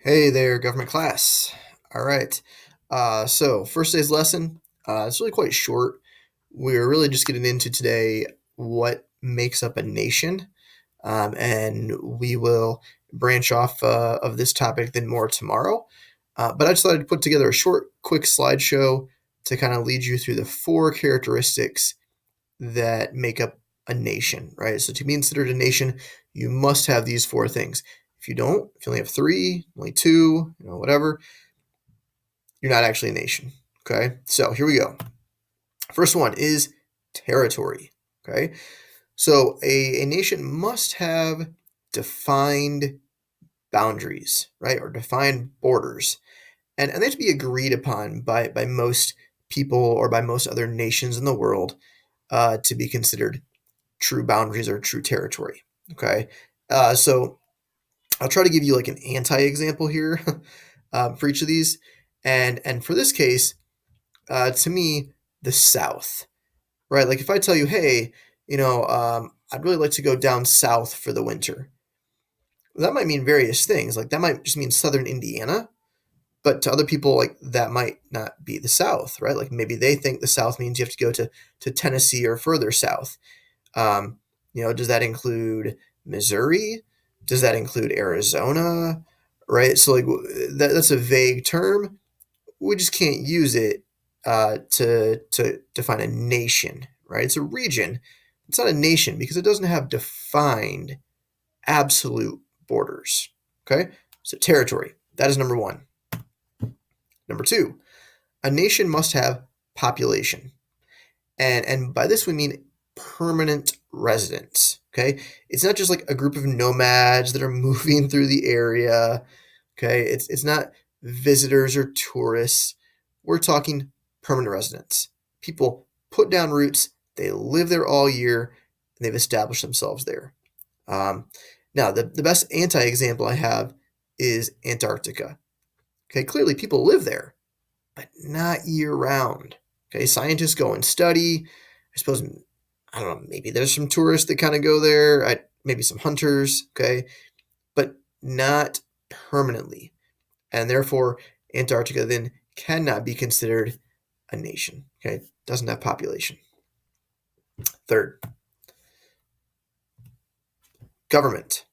Hey there, government class. All right. So first day's lesson, it's really quite short. We're really just getting into today what makes up a nation, and we will branch off of this topic then more tomorrow. But I just thought I'd put together a short, quick slideshow to kind of lead you through the four characteristics that make up a nation, right? So to be considered a nation, you must have these four things. If you don't, if you only have three, only two, whatever, you're not actually a nation. Okay, so here we go. First one is territory. Okay, so a nation must have defined boundaries, right, or defined borders, and they have to be agreed upon by most people or by most other nations in the world to be considered true boundaries or true territory. Okay, so I'll try to give you like an anti-example here for each of these, and for this case, to me, the South, right? Like if I tell you, hey, I'd really like to go down south for the winter. That might mean various things. Like that might just mean southern Indiana, but to other people, like that might not be the South, right? Like maybe they think the South means you have to go to Tennessee or further south. Um, does that include Missouri? Does that include Arizona? Right. So like that's a vague term. We just can't use it to define a nation. Right. It's a region. It's not a nation because it doesn't have defined absolute borders. Okay. So territory. That is number one. Number two, a nation must have population. And by this we mean permanent residents. Okay, it's not just like a group of nomads that are moving through the area. Okay, it's not visitors or tourists. We're talking permanent residents. People put down roots. They live there all year, and they've established themselves there. Um, Now, the best anti-example I have is Antarctica. Okay, clearly people live there, but not year round. Okay, scientists go and study. I suppose, I don't know, maybe there's some tourists that kind of go there, maybe some hunters, okay, but not permanently. And therefore, Antarctica then cannot be considered a nation, okay, doesn't have population. Third, government.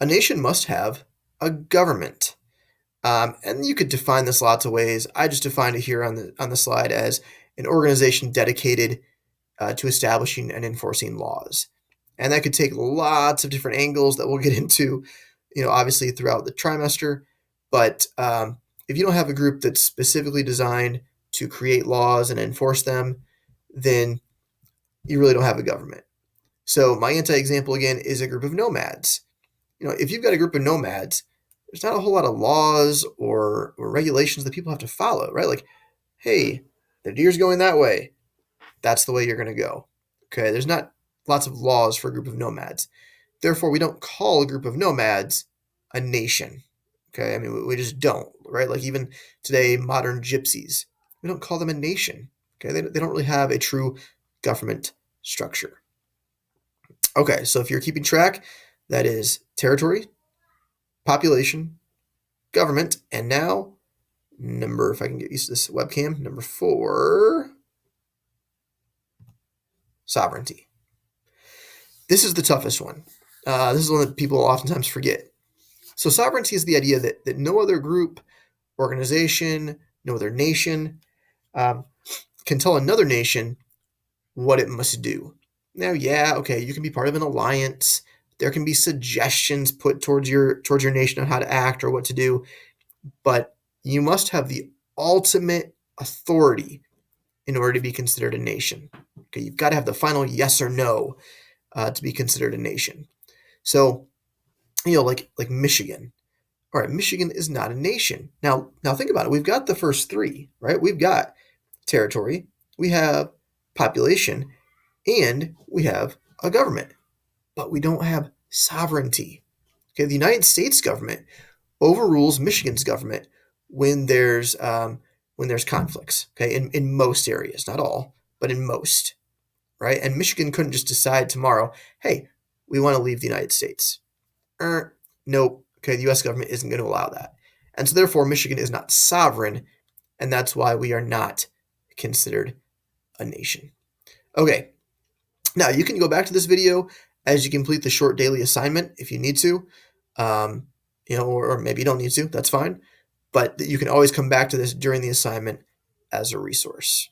A nation must have a government. And you could define this lots of ways. I just defined it here on the slide as an organization dedicated to establishing and enforcing laws. And that could take lots of different angles that we'll get into, obviously throughout the trimester. But if you don't have a group that's specifically designed to create laws and enforce them, then you really don't have a government. So my anti-example again is a group of nomads. If you've got a group of nomads, there's not a whole lot of laws or regulations that people have to follow, right? Like, hey, the deer's going that way. That's the way you're going to go. Okay, there's not lots of laws for a group of nomads. Therefore, we don't call a group of nomads a nation. Okay, I mean, we just don't, right? Like, even today, modern gypsies, we don't call them a nation. Okay, they don't really have a true government structure. Okay, so if you're keeping track, that is territory, population, government, and now if I can get used to this webcam, number four, sovereignty. This is the toughest one. This is one that people oftentimes forget. So sovereignty is the idea that no other group, organization, no other nation um, can tell another nation what it must do. Now, yeah, okay, you can be part of an alliance. There can be suggestions put towards your nation on how to act or what to do, but you must have the ultimate authority in order to be considered a nation. Okay, you've got to have the final yes or no to be considered a nation. So, like Michigan. All right, Michigan is not a nation. Now think about it. We've got the first three, right? We've got territory, we have population, and we have a government, but we don't have sovereignty. Okay, the United States government overrules Michigan's government when there's conflicts. Okay, in most areas, not all, but in most, right? And Michigan couldn't just decide tomorrow, hey, we want to leave the United States. Nope. Okay, the U.S. government isn't going to allow that. And so therefore, Michigan is not sovereign, and that's why we are not considered a nation. Okay, now you can go back to this video as you complete the short daily assignment if you need to, or maybe you don't need to, that's fine. But you can always come back to this during the assignment as a resource.